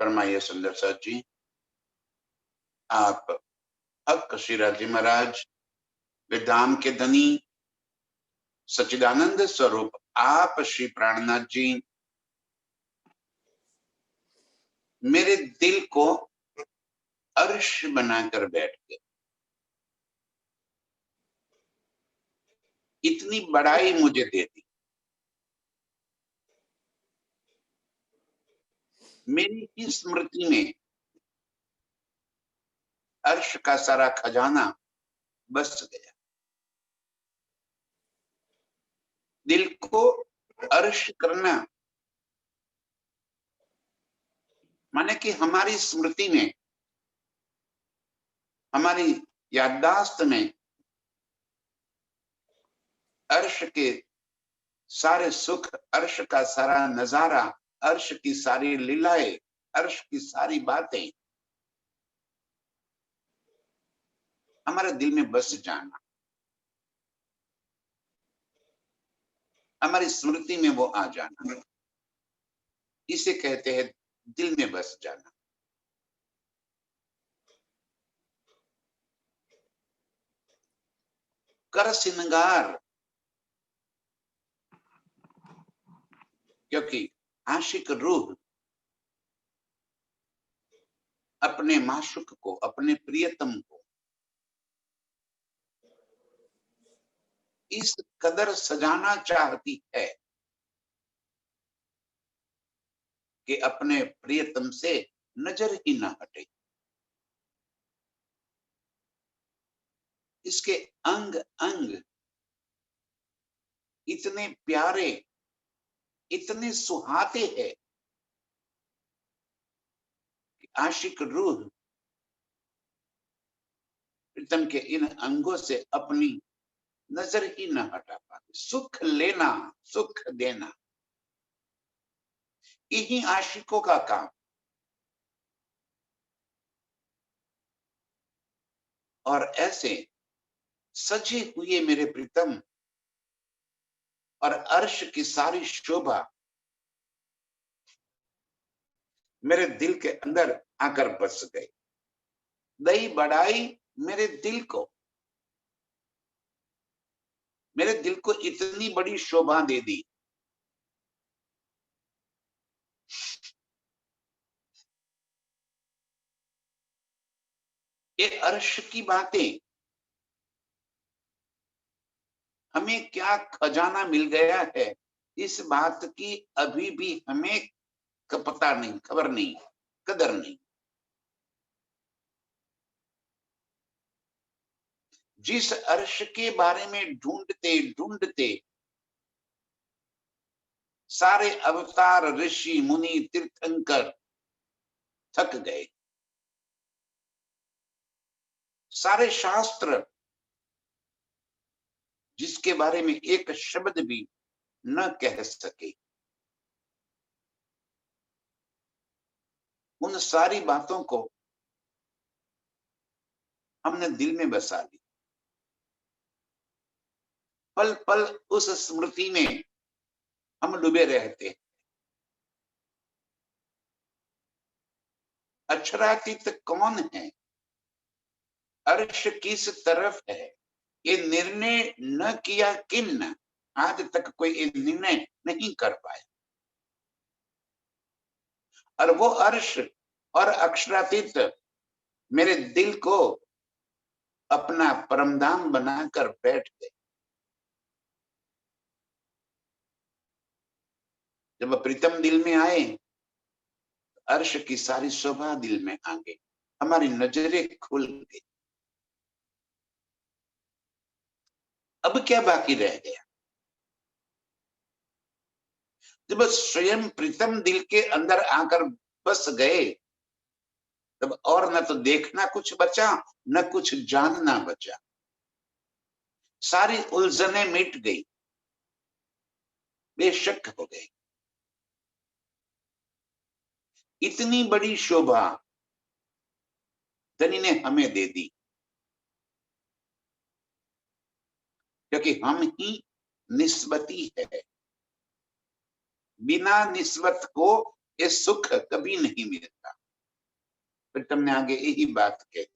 फरमाइए सुंदर साथ जी। आप हक श्रीराजी महाराज विधाम के धनी सच्चिदानंद स्वरूप आप श्री प्राणनाथ जी मेरे दिल को अर्श बनाकर बैठ गए। इतनी बड़ाई मुझे दे दी। मेरी इस स्मृति में अर्श का सारा खजाना बस गया। दिल को अर्श करना माने कि हमारी स्मृति में, हमारी याददाश्त में अर्श के सारे सुख, अर्श का सारा नजारा, अर्श की सारी लीलाएं, अर्श की सारी बातें हमारे दिल में बस जाना, हमारी स्मृति में वो आ जाना, इसे कहते हैं दिल में बस जाना। कर सिंगार, क्योंकि आशिक रूह अपने माशुक को, अपने प्रियतम को इस कदर सजाना चाहती है कि अपने प्रियतम से नजर ही ना हटे। इसके अंग अंग इतने प्यारे, इतने सुहाते हैं कि आशिक रूह प्रीतम के इन अंगों से अपनी नजर ही न हटा पाते। सुख लेना, सुख देना, यही आशिकों का काम। और ऐसे सजे हुए मेरे प्रीतम और अर्श की सारी शोभा मेरे दिल के अंदर आकर बस गई। दई बढ़ाई मेरे दिल को, मेरे दिल को इतनी बड़ी शोभा दे दी। ये अर्श की बातें, हमें क्या खजाना मिल गया है, इस बात की अभी भी हमें पता नहीं, खबर नहीं, कदर नहीं। जिस अर्श के बारे में ढूंढते ढूंढते सारे अवतार, ऋषि, मुनि, तीर्थंकर थक गए, सारे शास्त्र जिसके बारे में एक शब्द भी न कह सके, उन सारी बातों को हमने दिल में बसा ली। पल पल उस स्मृति में हम डूबे रहते हैं। अक्षरातीत कौन है, अर्श किस तरफ है, ये निर्णय न किया किन, आज तक कोई ये निर्णय नहीं कर पाया। और वो अर्श और अक्षरातीत मेरे दिल को अपना परमधाम बनाकर बैठ गए। जब प्रीतम दिल में आए, अर्श की सारी शोभा दिल में आ गई, हमारी नजरें खुल गई। अब क्या बाकी रह गया? जब स्वयं प्रीतम दिल के अंदर आकर बस गए, तब और न तो देखना कुछ बचा, न कुछ जानना बचा। सारी उलझने मिट गई, बेशक हो गई। इतनी बड़ी शोभा धनी ने हमें दे दी, क्योंकि हम ही निस्बती है। बिना निस्बत को ये सुख कभी नहीं मिलता। प्रीतम ने आगे यही बात कही,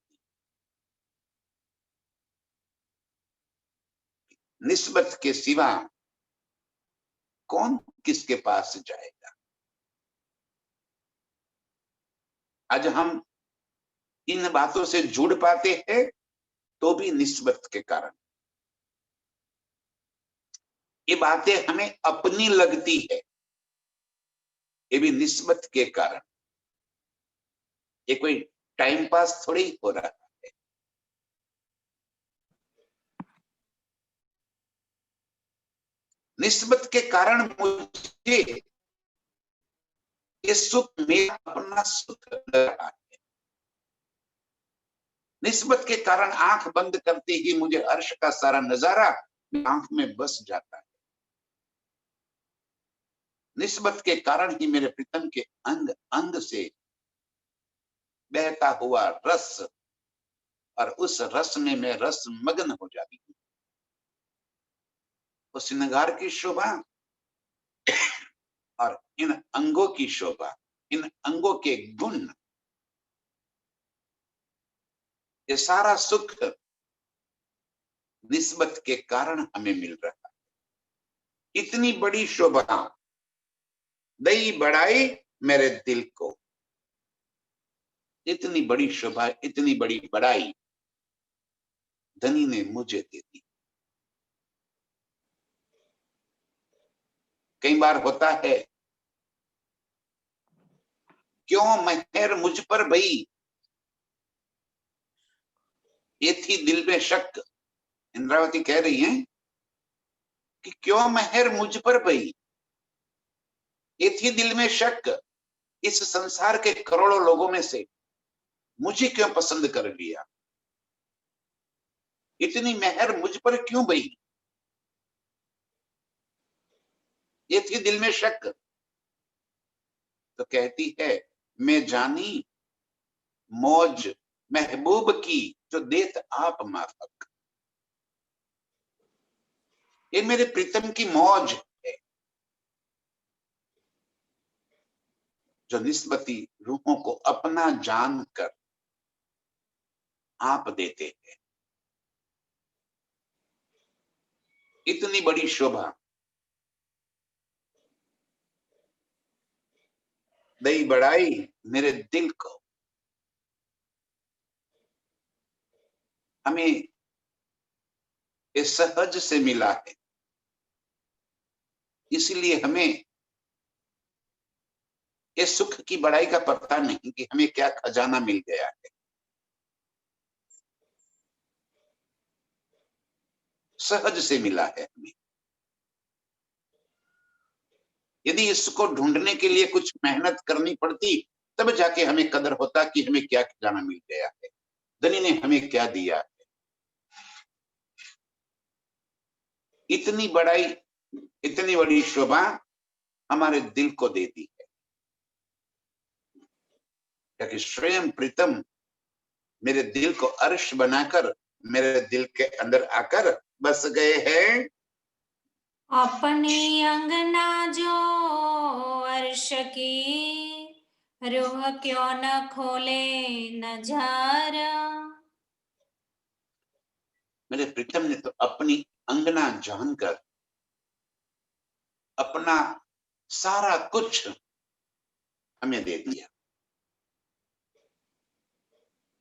निस्बत के सिवा कौन किसके पास जाएगा। आज हम इन बातों से जुड़ पाते हैं तो भी निस्बत के कारण। ये बातें हमें अपनी लगती है, ये भी निस्बत के कारण। ये कोई टाइम पास थोड़ी हो रहा है। निस्बत के कारण मुझे ये सुख मेरा अपना सुख लग रहा है। निस्बत के कारण आंख बंद करते ही मुझे अर्श का सारा नजारा आंख में बस जाता है। निस्बत के कारण ही मेरे प्रीतम के अंग अंग से बहता हुआ रस, और उस रस में मैं रस मग्न हो जाती हूँ। उस श्रृंगार की शोभा और इन अंगों की शोभा, इन अंगों के गुण, ये सारा सुख निस्बत के कारण हमें मिल रहा है। इतनी बड़ी शोभा दई बढ़ाई मेरे दिल को। इतनी बड़ी शोभा, इतनी बड़ी बड़ाई धनी ने मुझे दे दी। कई बार होता है, क्यों मेहर मुझ पर भई, ये थी दिल में शक। इंद्रावती कह रही हैं कि क्यों मेहर मुझ पर भई, ये थी दिल में शक, इस संसार के करोड़ों लोगों में से मुझे क्यों पसंद कर लिया, इतनी मेहर मुझ पर क्यों भई, ये थी दिल में शक। तो कहती है, मैं जानी मौज महबूब की जो देत आप माफक। ये मेरे प्रीतम की मौज है जो निस्बती रूहों को अपना जानकर आप देते हैं। इतनी बड़ी शोभा दई बढ़ाई मेरे दिल को। हमें ये सहज से मिला है, इसलिए हमें ये सुख की बड़ाई का पता नहीं कि हमें क्या खजाना मिल गया है। सहज से मिला है हमें। यदि इसको ढूंढने के लिए कुछ मेहनत करनी पड़ती तब जाके हमें कदर होता कि हमें क्या खजाना मिल गया है, धनी ने हमें क्या दिया है। इतनी बड़ाई, इतनी बड़ी शोभा हमारे दिल को देती है, क्योंकि स्वयं प्रीतम मेरे दिल को अर्श बनाकर मेरे दिल के अंदर आकर बस गए हैं। अपनी अंगना जो अर्श की, रूह क्यों न खोले नजारा। मेरे प्रीतम ने तो अपनी अंगना जानकर अपना सारा कुछ हमें दे दिया।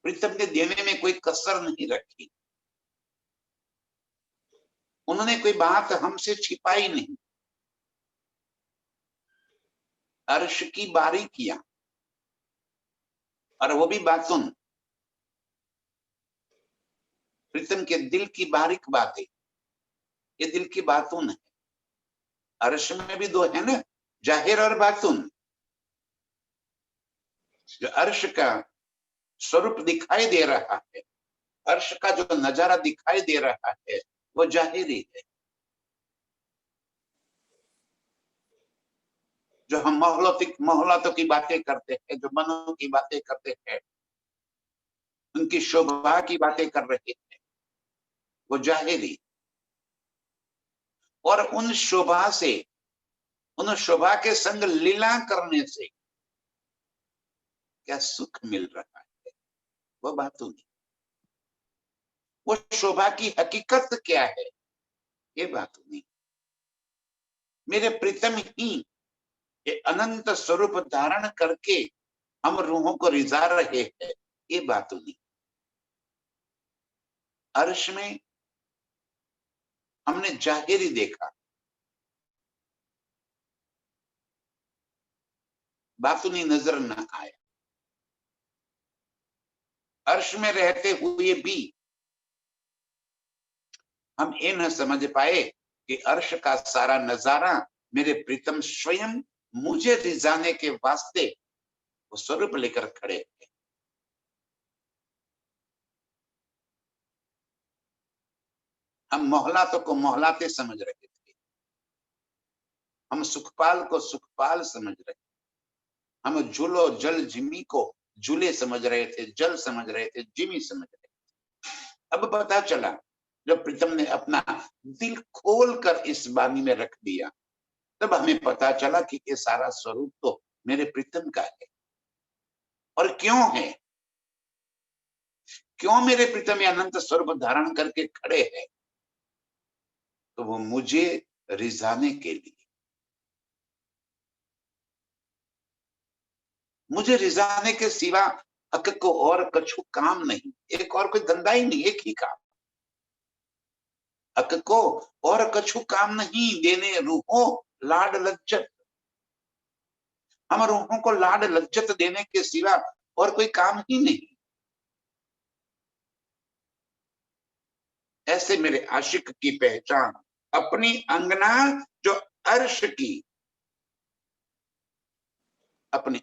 प्रीतम ने देने में कोई कसर नहीं रखी, उन्होंने कोई बात हमसे छिपाई नहीं। अर्श की बारीकियां, और वो भी बातुन, प्रीतम के दिल की बारीक बातें, ये दिल की बातुन है। अर्श में भी दो है ना, जाहिर और बातुन। जो अर्श का स्वरूप दिखाई दे रहा है, अर्श का जो नजारा दिखाई दे रहा है, वो जाहिरी है। जो हम मोहलतों की बातें करते हैं, जो मनों की बातें करते हैं, उनकी शोभा की बातें कर रहे हैं, वो जाहिरी। और उन शोभा से, उन शोभा के संग लीला करने से क्या सुख मिल रहा है। वो बात नहीं। वो शोभा की हकीकत क्या है, ये बात नहीं। मेरे प्रीतम ही ये अनंत स्वरूप धारण करके हम रूहों को रिझा रहे हैं, ये बात नहीं। अर्श में हमने जाहिरी देखा, बातुनी नजर न आया। अर्श में रहते हुए भी हम ये न समझ पाए कि अर्श का सारा नजारा मेरे प्रीतम स्वयं मुझे रिझाने के वास्ते वो स्वरूप लेकर खड़े हैं। हम मोहलातों को मोहलाते समझ रहे थे, हम सुखपाल को सुखपाल समझ रहे थे, हम झूलो जल जिमी को झूले समझ रहे थे, जल समझ रहे थे, जिमी समझ रहे थे। अब पता चला जब प्रीतम ने अपना दिल खोलकर इस वाणी में रख दिया, तब हमें पता चला कि ये सारा स्वरूप तो मेरे प्रीतम का है। और क्यों है, क्यों मेरे प्रीतम अनंत स्वरूप धारण करके खड़े हैं? तो वो मुझे रिझाने के लिए, मुझे रिझाने के सिवा हक को और कछु काम नहीं। एक और कोई धंधा ही नहीं, एक ही काम। हक को और कछु काम नहीं, देने रूहों लाड लज्जत। हम रूहों को लाड लज्जत देने के सिवा और कोई काम ही नहीं। ऐसे मेरे आशिक की पहचान अपनी अंगना जो अर्श की अपनी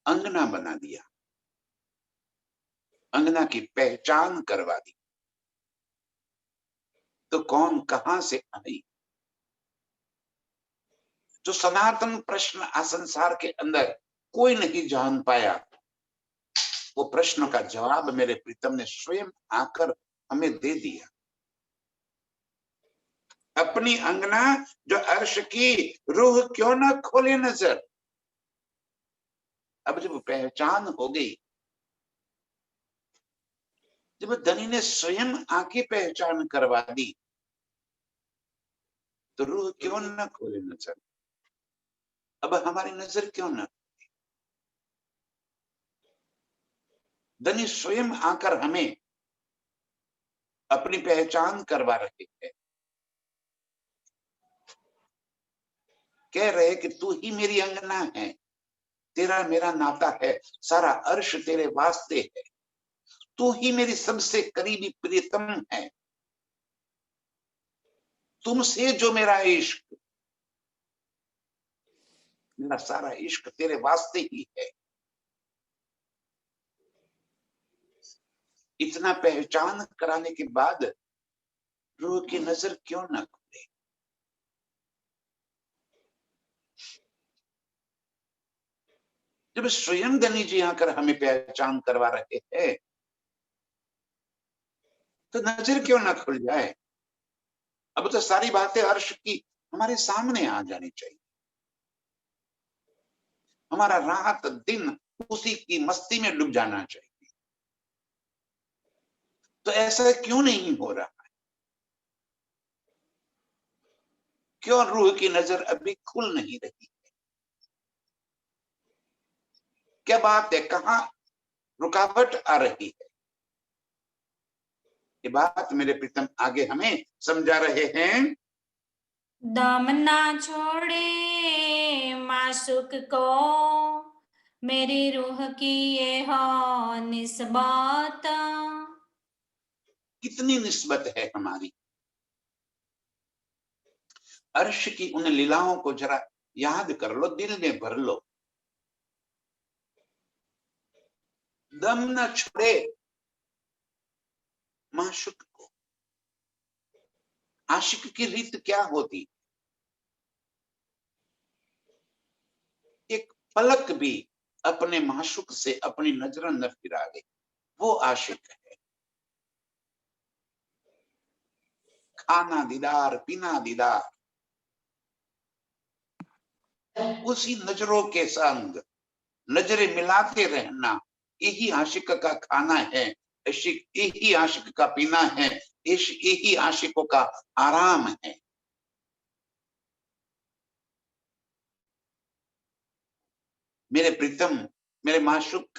अंगना बना दिया, अंगना की पहचान करवा दी। तो कौन कहां से आई? जो सनातन प्रश्न संसार के अंदर कोई नहीं जान पाया, वो प्रश्न का जवाब मेरे प्रीतम ने स्वयं आकर हमें दे दिया। अपनी अंगना जो अर्श की, रूह क्यों ना खोले नजर। अब जब पहचान हो गई, जब धनी ने स्वयं आके पहचान करवा दी, तो रूह क्यों ना खोले नजर। अब हमारी नजर क्यों ना? धनी स्वयं आकर हमें अपनी पहचान करवा रहे हैं, कह रहे कि तू ही मेरी अंगना है, तेरा मेरा नाता है, सारा अर्श तेरे वास्ते है, तू ही मेरी सबसे करीबी प्रियतम है, तुमसे जो मेरा इश्क, मेरा सारा इश्क तेरे वास्ते ही है। इतना पहचान कराने के बाद रूह की नजर क्यों ना खुले? जब स्वयं धनी जी आकर हमें पहचान करवा रहे हैं, तो नजर क्यों ना खुल जाए? अब तो सारी बातें अर्श की हमारे सामने आ जानी चाहिए। हमारा रात दिन उसी की मस्ती में डूब जाना चाहिए। तो ऐसा क्यों नहीं हो रहा है? क्यों रूह की नजर अभी खुल नहीं रही? क्या बात है, कहां रुकावट आ रही है? ये बात मेरे प्रीतम आगे हमें समझा रहे हैं। दम ना छोड़े माशुक को, मेरी रूह की ये हो निस्बत। कितनी निस्बत है हमारी। अर्श की उन लीलाओं को जरा याद कर लो, दिल में भर लो। दम न छोड़े माशुक को। आशिक की रीत क्या होती? एक पलक भी अपने माशुक से अपनी नजर न फिरा दे, वो आशिक है। खाना दीदार, पीना दीदार, उसी नजरों के संग नजरें मिलाते रहना, यही आशिक का खाना है। इश्क यही आशिक का पीना है, इश्क यही आशिकों का आराम है। मेरे प्रीतम, मेरे माशूक,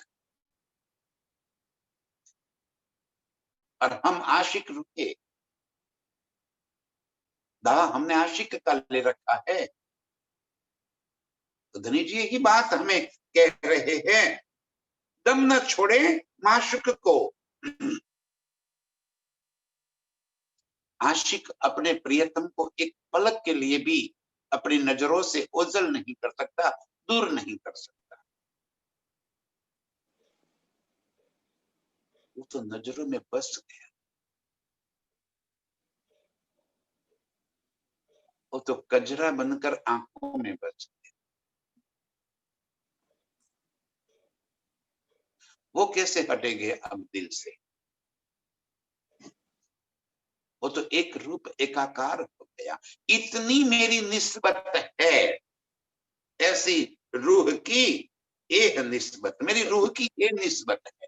और हम आशिक रुके। दावा हमने आशिक का ले रखा है। तो धनी जी यही बात हमें कह रहे हैं, दम न छोड़े माशूक को। आशिक अपने प्रियतम को एक पलक के लिए भी अपनी नजरों से ओझल नहीं कर सकता, दूर नहीं कर सकता। वो तो नजरों में बस गया, वो तो कजरा बनकर आंखों में बस गया। वो कैसे हटेंगे अब दिल से? वो तो एक रूप एकाकार हो गया। इतनी मेरी निस्बत है, ऐसी रूह की ये निस्बत, मेरी रूह की ये निस्बत है,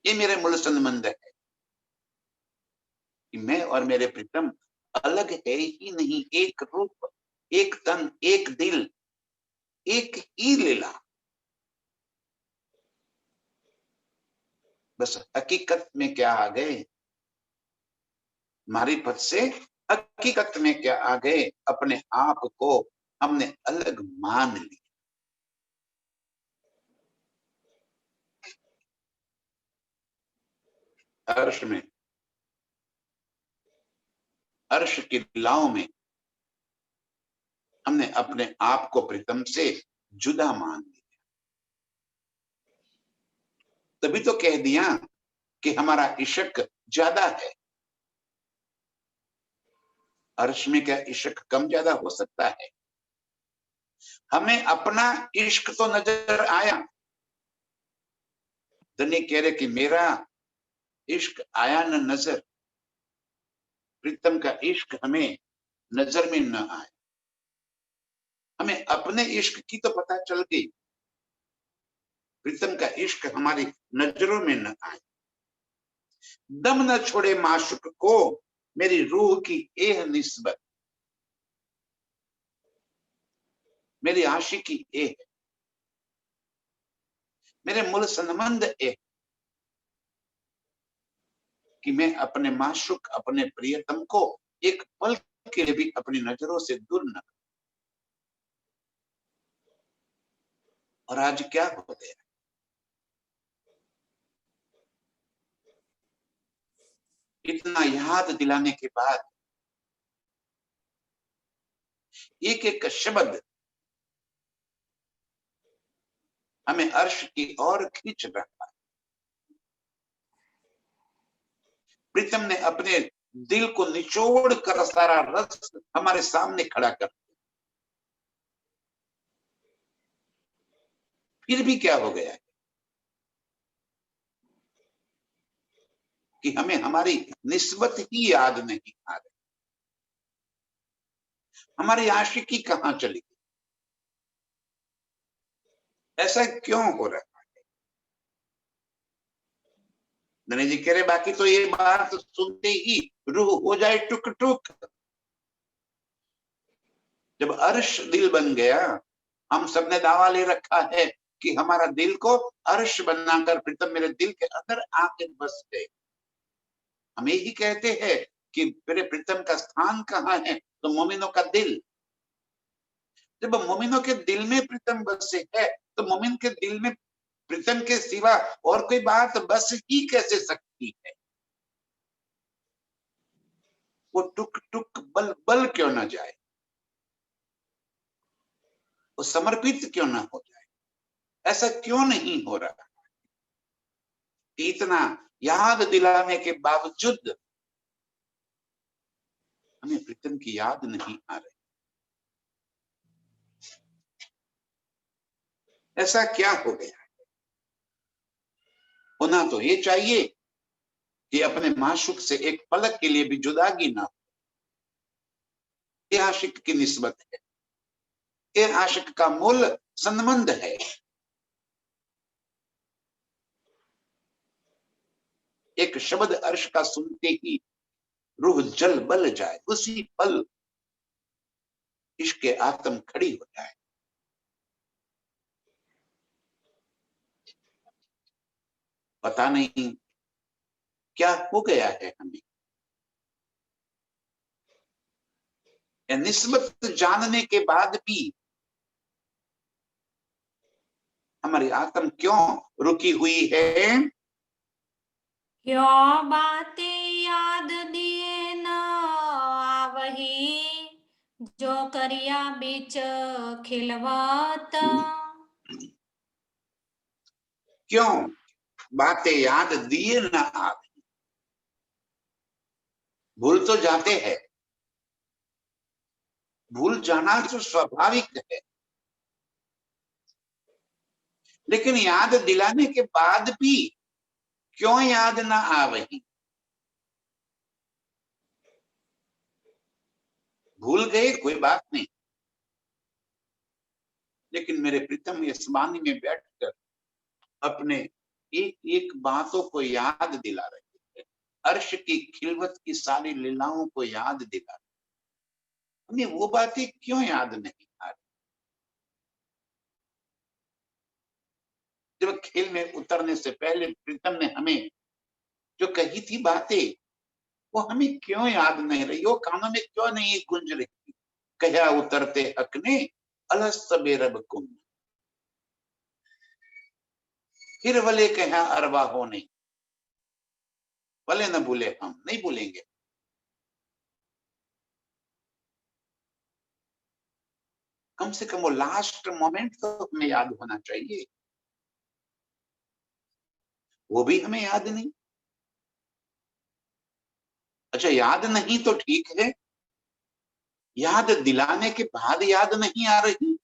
ये मेरे मूल संबंध है कि मैं और मेरे प्रीतम अलग है ही नहीं। एक रूप, एक तन, एक दिल, एक ही लीला। बस हकीकत में क्या आ गए, मारिफत से हकीकत में क्या आ गए, अपने आप को हमने अलग मान लिया। अर्श में, अर्श की लीलाओं में हमने अपने आप को प्रीतम से जुदा मान लिया। तभी तो कह दिया कि हमारा इश्क ज्यादा है। अर्श में क्या इश्क कम ज्यादा हो सकता है? हमें अपना इश्क तो नजर आया। धनी कह रहे कि मेरा इश्क आया न नजर, प्रीतम का इश्क हमें नजर में न आए। हमें अपने इश्क की तो पता चल गई, प्रीतम का इश्क हमारी नजरों में न आए। दम न छोड़े माशुक को, मेरी रूह की एह निस्बत, मेरी आशिकी ए है, मेरे मूल संबंध ए, कि मैं अपने माशुक, अपने प्रियतम को एक पल के लिए भी अपनी नजरों से दूर न। और आज क्या हो गया, इतना याद दिलाने के बाद एक एक शब्द हमें अर्श की ओर खींच रहा है। प्रीतम ने अपने दिल को निचोड़ कर सारा रस हमारे सामने खड़ा कर, फिर भी क्या हो गया है कि हमें हमारी निस्बत ही याद नहीं आ रही, हमारी आशिकी कहां चली गई? ऐसा क्यों हो रहा है? नरेश जी कह रहे बाकी तो ये बात सुनते ही रूह हो जाए टुक टुक। जब अर्श दिल बन गया, हम सबने दावा ले रखा है कि हमारा दिल को अर्श बनाकर प्रीतम मेरे दिल के अंदर आके बस गए। हम यही कहते हैं कि मेरे प्रीतम का स्थान कहाँ है, तो मोमिनों का दिल। जब मोमिनों के दिल में प्रीतम बसे है, तो मोमिन के दिल में प्रीतम के सिवा और कोई बात बस ही कैसे सकती है? वो टुक टुक बल बल क्यों ना जाए, वो समर्पित क्यों ना हो जाए? ऐसा क्यों नहीं हो रहा? इतना याद दिलाने के बावजूद हमें प्रीतम की याद नहीं आ रही। ऐसा क्या हो गया? होना तो ये चाहिए कि अपने माशूक से एक पलक के लिए भी जुदागी ना हो। ये आशिक की निस्बत है, ये आशिक का मूल संबंध है। शब्द अर्श का सुनते ही रूह जल बल जाए, उसी पल इश्क आत्म खड़ी हो जाए। पता नहीं क्या हो गया है हमें, निस्बत जानने के बाद भी हमारी आत्म क्यों रुकी हुई है? क्यों बातें याद दिए न आवही, जो करिया बीच खिलवत। क्यों बातें याद दिए ना आवे? भूल तो जाते हैं, भूल जाना तो स्वाभाविक है, लेकिन याद दिलाने के बाद भी क्यों याद ना आवे? भूल गए कोई बात नहीं, लेकिन मेरे प्रीतम इस वाणी में बैठकर अपने एक एक बातों को याद दिला रहे हैं, अर्श की खिलवत की सारी लीलाओं को याद दिला रहे हैं। हमें वो बातें क्यों याद नहीं आ रही? जब खेल में उतरने से पहले प्रीतम ने हमें जो कही थी बातें, वो हमें क्यों याद नहीं रही, वो कानों में क्यों नहीं गूंज रही? कहा उतरते हक ने अलस्त बेरब कुम, फिर वले कहा अरवा हो नहीं, भले न भूले, हम नहीं भूलेंगे। कम से कम वो लास्ट मोमेंट तो हमें याद होना चाहिए, वो भी हमें याद नहीं। अच्छा, याद नहीं तो ठीक है, याद दिलाने के बाद याद नहीं आ रही?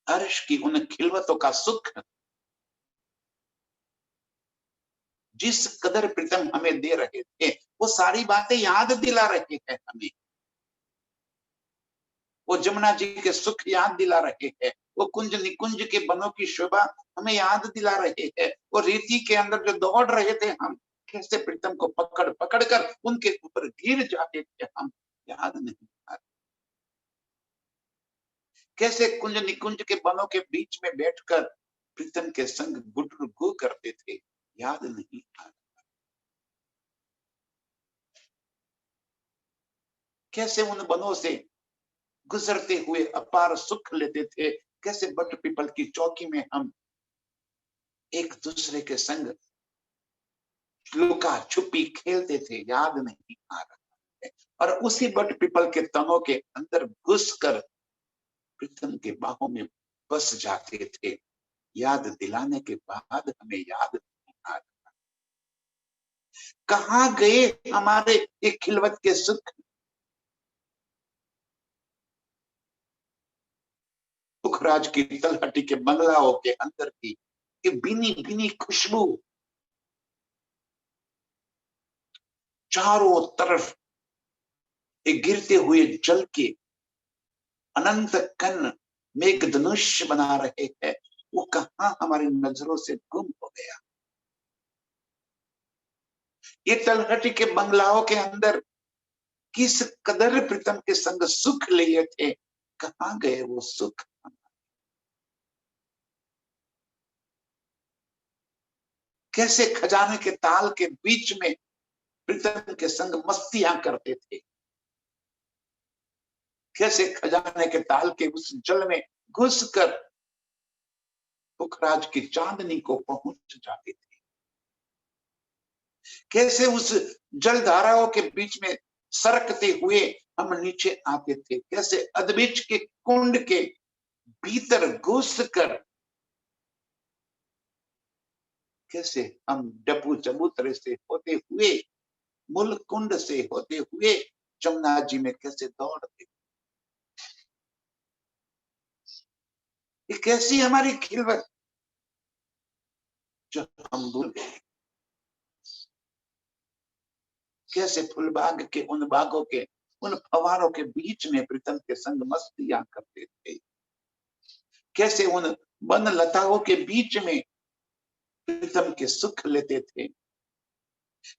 अर्श की उन खिलवतों का सुख जिस कदर प्रीतम हमें दे रहे थे, वो सारी बातें याद दिला रहे हैं हमें। वो जमुना जी के सुख याद दिला रहे हैं, वो कुंज निकुंज के बनों की शोभा हमें याद दिला रहे हैं, वो रीति के अंदर जो दौड़ रहे थे हम, कैसे प्रीतम को पकड़ पकड़ कर उनके ऊपर गिर जाते थे हम, याद नहीं आ रहा। कैसे कुंज निकुंज के बनों के बीच में बैठकर प्रीतम के संग गुटरगु करते थे, याद नहीं आ रहा। कैसे उन बनों से गुजरते हुए अपार सुख लेते थे, कैसे बट पीपल की चौकी में हम एक दूसरे के संग लुका छुपी खेलते थे, याद नहीं आ रहा है। और उसी बट पीपल के तनों के अंदर घुसकर प्रीतम के बाहों में बस जाते थे, याद दिलाने के बाद हमें याद नहीं आ रहा। कहाँ गए हमारे एक खिलवत के सुख? पुखराज की तलहटी के बंगलाओं के अंदर की ये भीनी भीनी खुशबू, चारों तरफ एक गिरते हुए जल के अनंत कण मेघधनुष बना रहे हैं, वो कहाँ हमारी नजरों से गुम हो गया? ये तलहटी के बंगलाओं के अंदर किस कदर प्रीतम के संग सुख लिए थे, कहाँ गए वो सुख? कैसे खजाने के ताल के बीच में प्रीतम के संग मस्तियां करते थे, कैसे खजाने के ताल के उस जल में घुसकर पुखराज की चांदनी को पहुंच जाते थे, कैसे उस जलधाराओं के बीच में सरकते हुए हम नीचे आते थे, कैसे अदबिच के कुंड के भीतर घुसकर कैसे हम डपू चबूतरे से होते हुए, मूल कुंड से होते हुए जमुना जी में कैसे दौड़ते। ये कैसी हमारी खिलवत जो हम भूल गए। कैसे फुलबाग के उन बागों के उन फवारों के बीच में प्रीतम के संग मस्तियां करते थे, कैसे उन वन लताओं के बीच में प्रीतम के सुख लेते थे,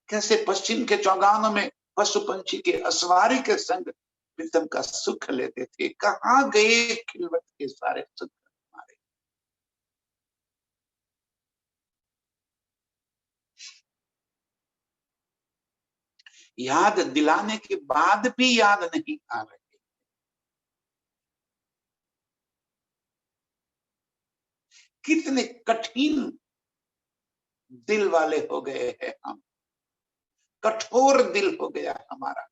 कैसे पश्चिम के चौगानों में पशु पंछी के असवारी के संग प्रीतम का सुख लेते थे। कहां गए खिलवत के सारे सुख हमारे? याद दिलाने के बाद भी याद नहीं आ रहे। कितने कठिन दिल वाले हो गए हैं हम, कठोर दिल हो गया हमारा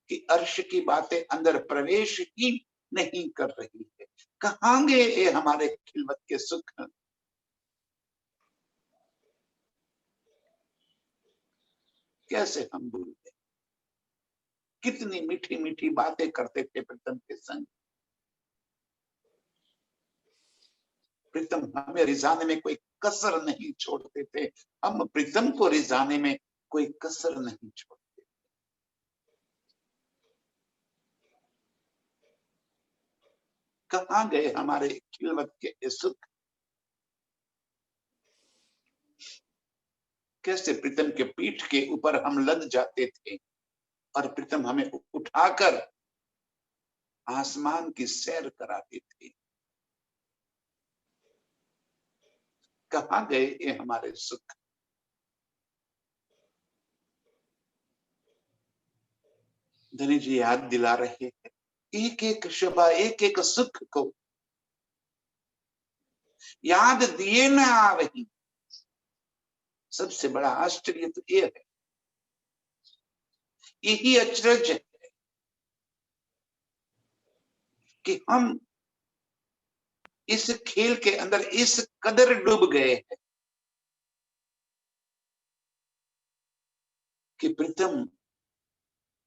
कि अर्श की बातें अंदर प्रवेश ही नहीं कर रही है। कहां गए ये हमारे खिलवत के सुख? कैसे हम भूल गए? कितनी मीठी मीठी बातें करते थे प्रीतम के संग। प्रीतम हमें रिझाने में कोई कसर नहीं छोड़ते थे, हम प्रीतम को रिझाने में कोई कसर नहीं छोड़ते। कहां गए हमारे खिलवत के सुख? कैसे प्रीतम के पीठ के ऊपर हम लद जाते थे और प्रीतम हमें उठाकर आसमान की सैर कराते थे। कहां गए ये हमारे सुख? धनी जी याद दिला रहे हैं, एक एक शबा, एक एक सुख को याद दिए ना आ रही। सबसे बड़ा आश्चर्य तो ये है, यही अचरज है कि हम इस खेल के अंदर इस कदर डूब गए हैं कि प्रीतम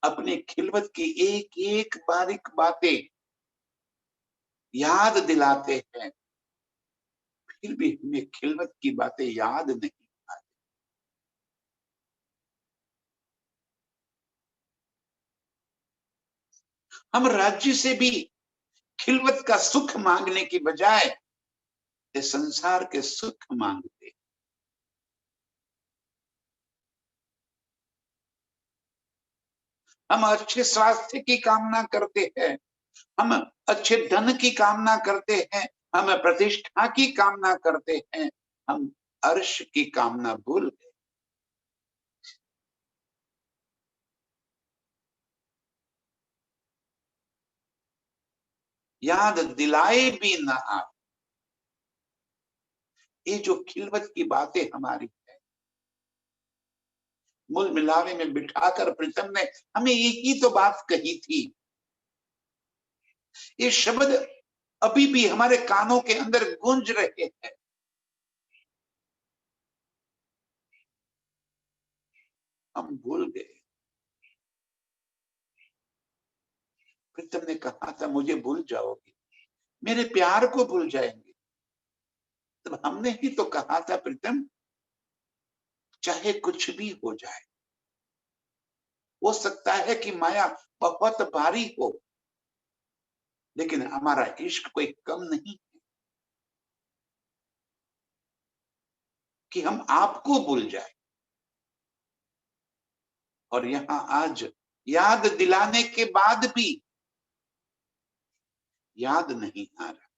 अपने खिलवत की एक एक बारीक बातें याद दिलाते हैं, फिर भी हमें खिलवत की बातें याद नहीं आती। हम राज्य से भी खिलवत का सुख मांगने की बजाय ये संसार के सुख मांगते। हम अच्छे स्वास्थ्य की कामना करते हैं, हम अच्छे धन की कामना करते हैं, हम प्रतिष्ठा की कामना करते हैं, हम अर्श की कामना भूल गए। याद दिलाए भी ना आ, ये जो खिलवत की बातें हमारी है, मूल मिलावे में बिठाकर प्रीतम ने हमें यही तो बात कही थी। ये शब्द अभी भी हमारे कानों के अंदर गूंज रहे हैं। हम भूल गए। प्रीतम ने कहा था मुझे भूल जाओगे, मेरे प्यार को भूल जाएंगे। तब हमने ही तो कहा था प्रीतम, चाहे कुछ भी हो जाए, हो सकता है कि माया बहुत भारी हो, लेकिन हमारा इश्क कोई कम नहीं है कि हम आपको भूल जाए। और यहां आज याद दिलाने के बाद भी याद नहीं आ रहा।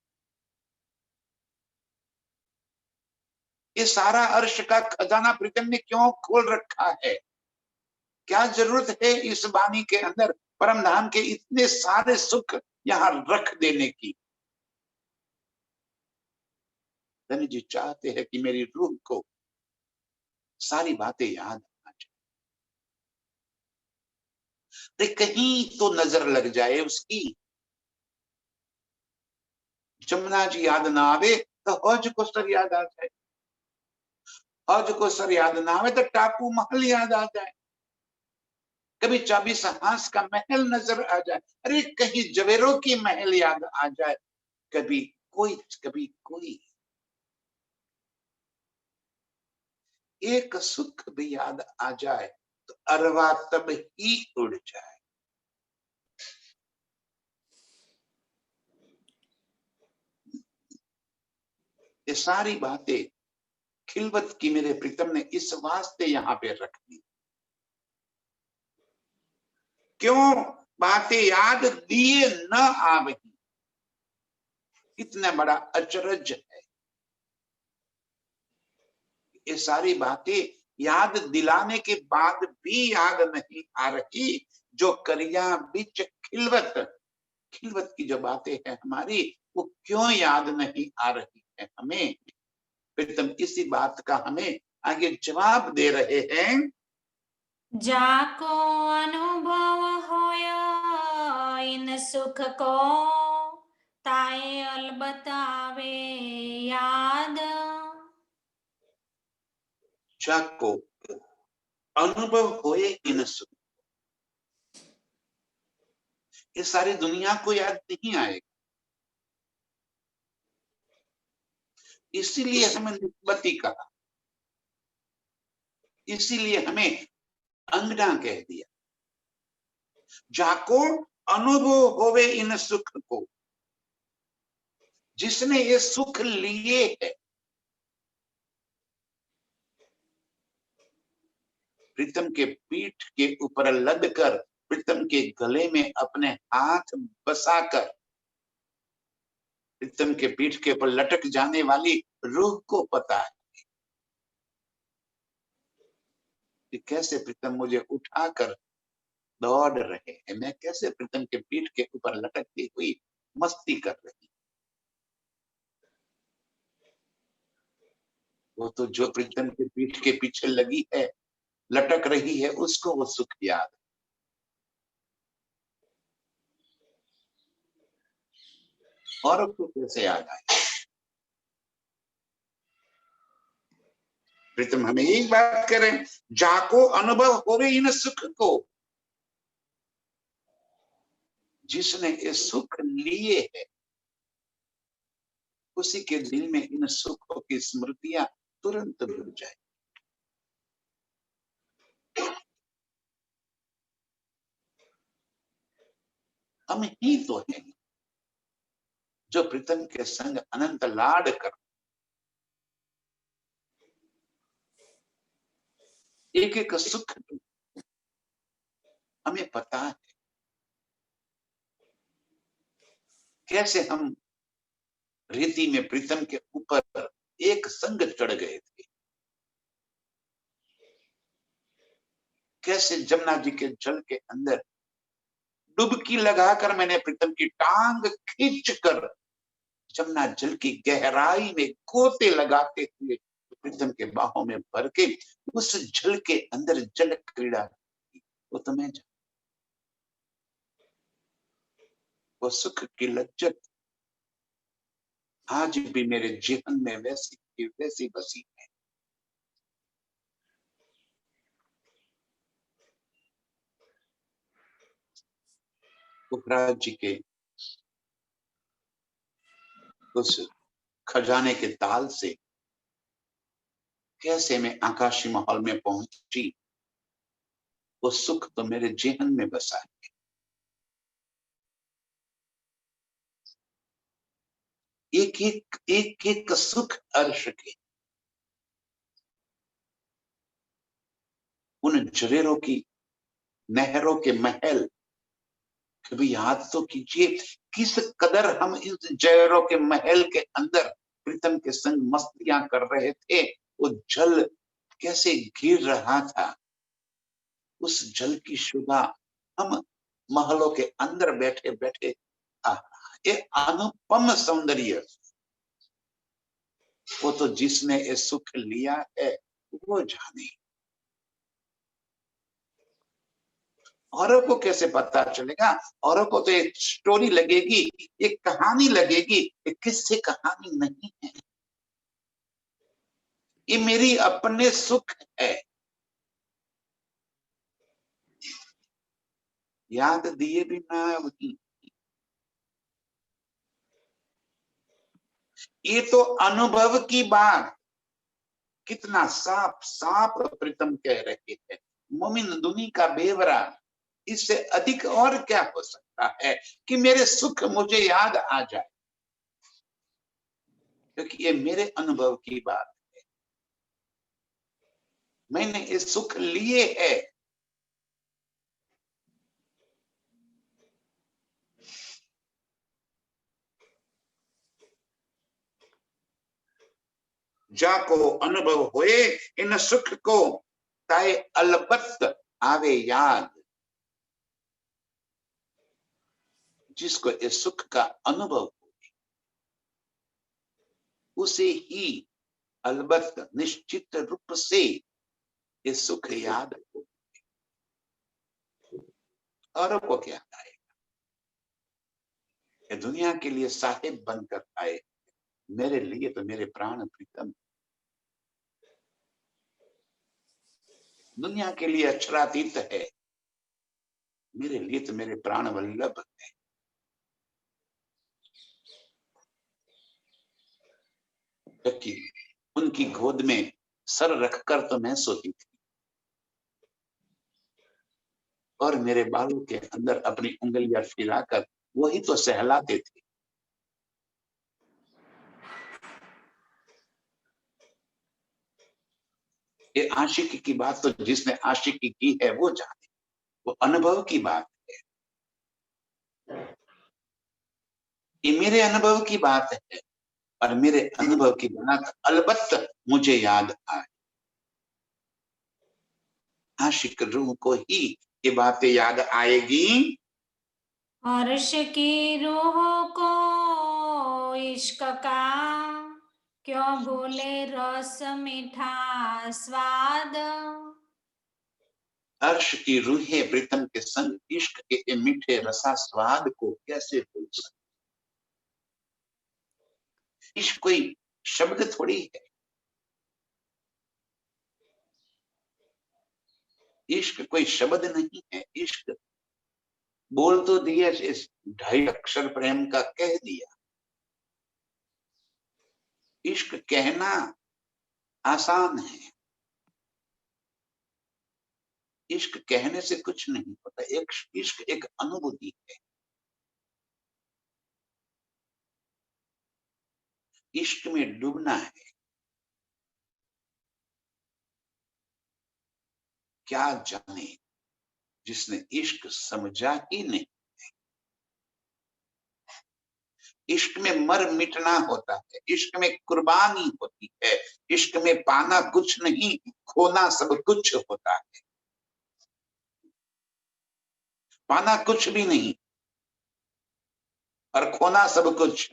ये सारा अर्श का खजाना प्रीतम ने क्यों खोल रखा है? क्या जरूरत है इस वाणी के अंदर परम धाम के इतने सारे सुख यहां रख देने की? धनी जी चाहते हैं कि मेरी रूह को सारी बातें याद आ जाए, कहीं तो नजर लग जाए उसकी। जमुना जी याद ना आवे तो हौज को सर याद आ जाए, हौज को सर याद ना आवे तो टापू महल याद आ जाए, कभी 24 हांस का महल नजर आ जाए, अरे कहीं जवेरों की महल याद आ जाए, कभी कोई एक सुख भी याद आ जाए तो अरवा तब ही उड़ जाए। ये सारी बातें खिलवत की मेरे प्रीतम ने इस वास्ते यहाँ पे रख दी। क्यों? बातें याद दिए न आवही। इतना बड़ा अचरज है। ये सारी बातें याद दिलाने के बाद भी याद नहीं आ रही। जो करिया बिच खिलवत, खिलवत की जो बातें हैं हमारी, वो क्यों याद नहीं आ रही है हमें? प्रीतम इसी बात का हमें आगे जवाब दे रहे हैं। जाको अनुभव होया इन सुख को, ताए अलबत आवे याद। जाको अनुभव होए इन सुख, ये सारी दुनिया को याद नहीं आएगा। इसीलिए हमें निस्बती कहा, इसीलिए हमें अंगना कह दिया। जाको अनुभव होवे इन सुख को, जिसने ये सुख लिए है। प्रीतम के पीठ के ऊपर लदकर, प्रीतम के गले में अपने हाथ बसाकर, प्रीतम के पीठ के ऊपर लटक जाने वाली रूह को पता है कि कैसे प्रीतम मुझे उठाकर दौड़ रहे हैं, मैं कैसे प्रीतम के पीठ के ऊपर लटकती हुई मस्ती कर रही। वो तो जो प्रीतम के पीठ के पीछे लगी है, लटक रही है, उसको वो सुख याद। और उसको कैसे याद आए? प्रीतम हमें यही बात करें, जाको अनुभव होवे इन सुख को, जिसने ये सुख लिए है, उसी के दिल में इन सुखों की स्मृतियां तुरंत भूल जाए। हम ही तो हैं जो प्रीतम के संग अनंत लाड कर, एक एक सुख हमें पता है कैसे हम रेती में प्रीतम के ऊपर एक संग चढ़ गए थे, कैसे जमुना जी के जल के अंदर डुबकी लगाकर मैंने प्रीतम की टांग खींचकर जमुना जल की गहराई में गोते लगाते हुए प्रीतम के बाहों में भर के उस जल के अंदर जल क्रीड़ा की। वो तो मैं, वो सुख की लज्जत आज भी मेरे जीवन में वैसी की वैसी बसी है। पुखराज जी के उस खजाने के ताल से कैसे मैं आकाशी माहौल में पहुंची, वो सुख तो मेरे जीवन में बसा है। एक एक एक एक सुख अर्श के, उन जरेरों की नहरों के महल, कभी याद तो कीजिए किस कदर हम इस जरेरों के महल के अंदर प्रीतम के संग मस्तियां कर रहे थे। वो जल कैसे गिर रहा था, उस जल की शुभा हम महलों के अंदर बैठे बैठे, ये अनुपम सौंदर्य, वो तो जिसने ये सुख लिया है वो जाने। औरों को कैसे पता चलेगा? औरों को तो एक स्टोरी लगेगी, एक कहानी लगेगी, एक किस्से कहानी नहीं है। ये मेरी अपने सुख है। याद दिए बिना वही, ये तो अनुभव की बात। कितना साफ साफ प्रीतम कह रहे हैं, मोमिन दुनी का बेवरा, इससे अधिक और क्या हो सकता है कि मेरे सुख मुझे याद आ जाए, क्योंकि ये मेरे अनुभव की बात है। मैंने ये सुख लिए है। जाको अनुभव होए इन सुख को, ताए अलबत्त आवे याद। जिसको इस सुख का अनुभव हो, उसे ही अलबत्त निश्चित रूप से ये सुख याद हो। औरों को क्या आए, ये दुनिया के लिए साहिब बनकर आए, मेरे लिए तो मेरे प्राण प्रीतम। दुनिया के लिए अक्षरातीत है, मेरे लिए तो मेरे प्राण वल्लभ है। जबकि उनकी गोद में सर रखकर तो मैं सोती थी, और मेरे बालों के अंदर अपनी उंगलियां फिराकर वही तो सहलाते थे। ये आशिकी की बात तो जिसने आशिकी की है वो जाने, वो अनुभव की बात है। ये मेरे अनुभव की बात है, और मेरे अनुभव की बात अलबत्त मुझे याद आए। आशिक रूह को ही ये बातें याद आएगी। अर्श की रूह को इश्क का क्यों भूले रस मीठा स्वाद। अर्श की रूहें प्रीतम के संग इश्क के मीठे रसा स्वाद को कैसे भूल सकते। इश्क कोई शब्द थोड़ी है, इश्क कोई शब्द नहीं है। इश्क बोल तो दिया, इस 2.5 अक्षर प्रेम का कह दिया। इश्क कहना आसान है, इश्क कहने से कुछ नहीं होता। एक इश्क एक अनुभूति है। इश्क में डूबना है। क्या जाने जिसने इश्क समझा ही नहीं। इश्क में मर मिटना होता है, इश्क में कुर्बानी होती है, इश्क में पाना कुछ नहीं, खोना सब कुछ होता है। पाना कुछ भी नहीं और खोना सब कुछ,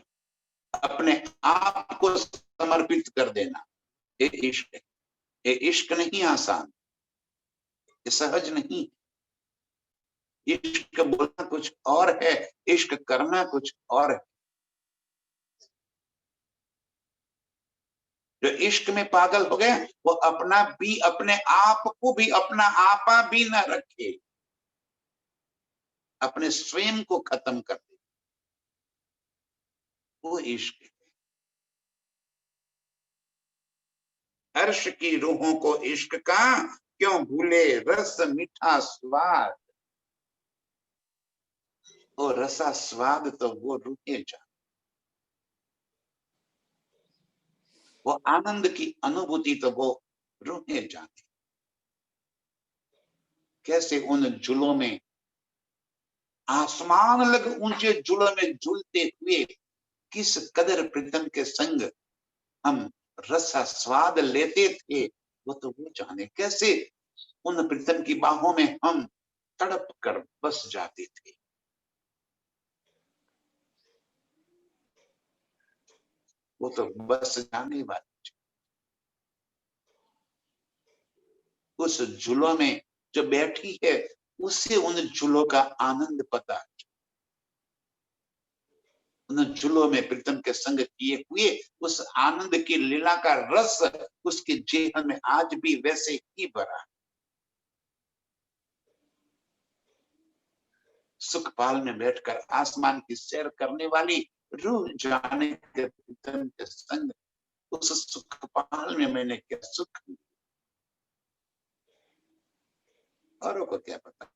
अपने आप को समर्पित कर देना, ये इश्क है। ये इश्क नहीं आसान, ये सहज नहीं। इश्क बोलना कुछ और है, इश्क करना कुछ और है। जो इश्क में पागल हो गया, वो अपना भी, अपने आप को भी, अपना आपा भी न रखे, अपने स्वयं को खत्म कर दे, वो इश्क है। अर्श की रूहों को इश्क का क्यों भूले रस मीठा स्वाद। वो रसा स्वाद तो वो रूहें जाने, वो आनंद की अनुभूति तो वो रूहें जाने। कैसे उन झूलों में, आसमान लग ऊंचे झूलों में झूलते हुए किस कदर प्रीतम के संग हम रसा स्वाद लेते थे, वो तो वो जाने। कैसे उन प्रीतम की बाहों में हम तड़प कर बस जाते थे, वो तो बस जाने वाली। उस झूलों में जो बैठी है, उससे उन झूलों का आनंद पता है। उन झूलों में प्रीतम के संग किए हुए उस आनंद की लीला का रस उसके जेहन में आज भी वैसे ही भरा है। सुखपाल में बैठकर आसमान की सैर करने वाली रूह जाने के प्रीतम के संग, उस सुखपाल में मैंने क्या सुख लिया, औरों को क्या पता।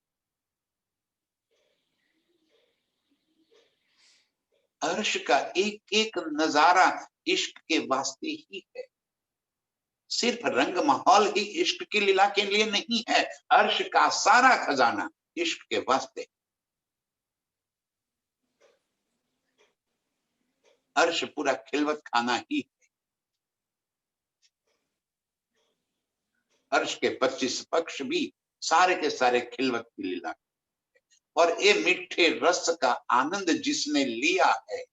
अर्श का एक एक नजारा इश्क के वास्ते ही है। सिर्फ रंग माहौल ही इश्क की लीला के लिए नहीं है, अर्श का सारा खजाना इश्क के वास्ते। अर्श पूरा खिलवत खाना ही है। अर्श के 25 पक्ष भी सारे के सारे खिलवत की लीला। और ये मीठे रस का आनंद जिसने लिया है,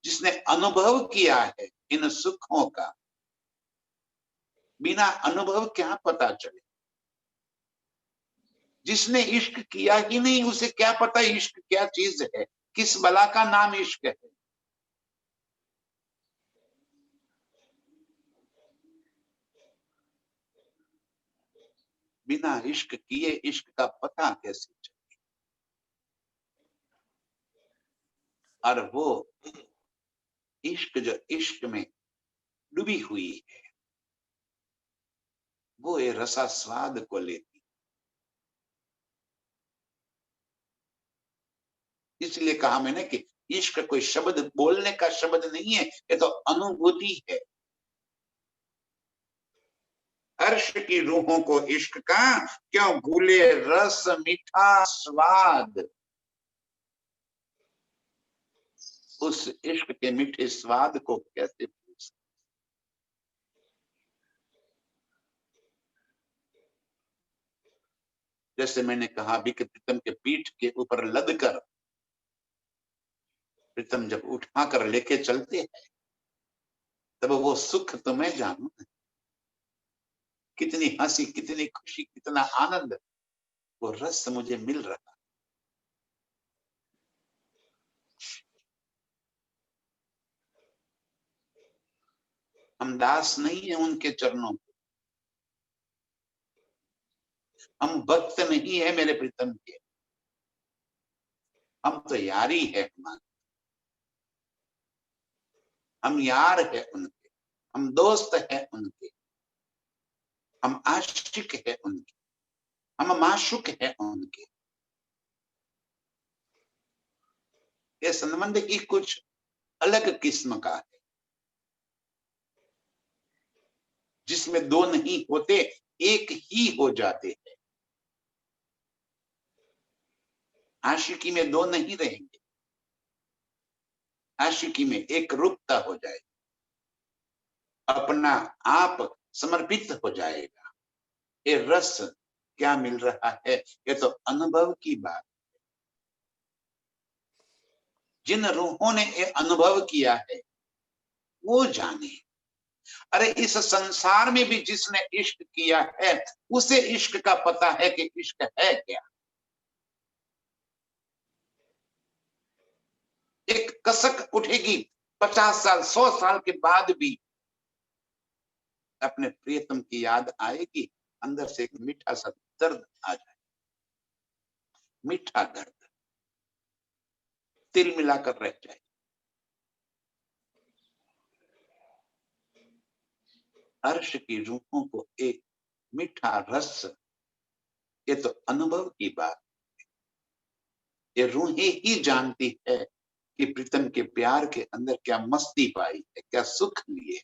जिसने अनुभव किया है इन सुखों का, बिना अनुभव क्या पता चले। जिसने इश्क किया ही नहीं उसे क्या पता इश्क क्या चीज है, किस बला का नाम इश्क है। बिना इश्क किए इश्क का पता कैसे चले। और वो इश्क जो इश्क में डूबी हुई है, वो ये रसा स्वाद को लेती। इसलिए कहा मैंने कि इश्क कोई शब्द बोलने का शब्द नहीं है, ये तो अनुभूति है। अर्श की रूहों को इश्क का क्यों भूले रस मीठा स्वाद। उस इश्क के मीठे स्वाद को कैसे भूल सकते। जैसे मैंने कहा भी कि प्रीतम के पीठ के ऊपर लद कर प्रीतम जब उठा कर लेके चलते हैं, तब वो सुख तो मैं जानू, कितनी हंसी, कितनी खुशी, कितना आनंद, वो रस मुझे मिल रहा। हम दास नहीं है उनके चरणों के, हम भक्त नहीं है मेरे प्रीतम के, हम तो यारी है हमारी। हम यार है उनके, हम दोस्त है उनके, हम आशिक है उनके, हम माशुक है उनके। ये संबंध ही कुछ अलग किस्म का है, जिसमें दो नहीं होते, एक ही हो जाते हैं। आशिकी में दो नहीं रहेंगे, आशिकी में एक रूपता हो जाए, अपना आप समर्पित हो जाएगा। ये रस क्या मिल रहा है, ये तो अनुभव की बात। जिन रूहों ने ये अनुभव किया है वो जाने। अरे इस संसार में भी जिसने इश्क किया है उसे इश्क का पता है कि इश्क है क्या। एक कसक उठेगी 50 साल 100 साल के बाद भी, अपने प्रियतम की याद आएगी, अंदर से एक मीठा सा दर्द आ जाए, मीठा दर्द तिल मिलाकर रह जाए। अर्श की रूहों को एक मीठा रस, ये तो अनुभव की बात। ये रूहें ही जानती है कि प्रीतम के प्यार के अंदर क्या मस्ती पाई है, क्या सुख लिए।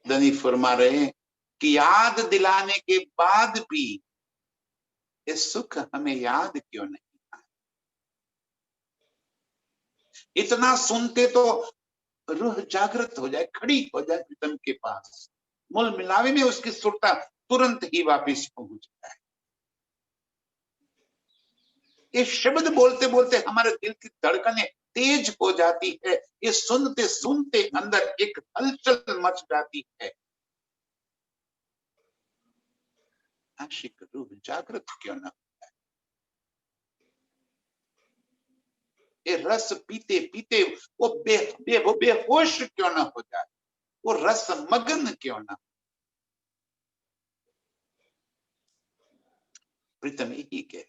धनी फरमा रहे हैं कि याद दिलाने के बाद भी ये सुख हमें याद क्यों नहीं आया। इतना सुनते तो रूह जागृत हो जाए, खड़ी हो जाए प्रीतम के पास, मूल मिलावे में उसकी सुरता तुरंत ही वापिस पहुंच जाए। ये शब्द बोलते बोलते हमारे दिल की धड़कनें तेज हो जाती है, ये सुनते सुनते अंदर एक हलचल मच जाती है। आशिक रूह जागृत क्यों न हो जाए। ये रस पीते पीते वो बेहोश क्यों न हो जाए, वो रस मगन क्यों न। प्रीतम यही कह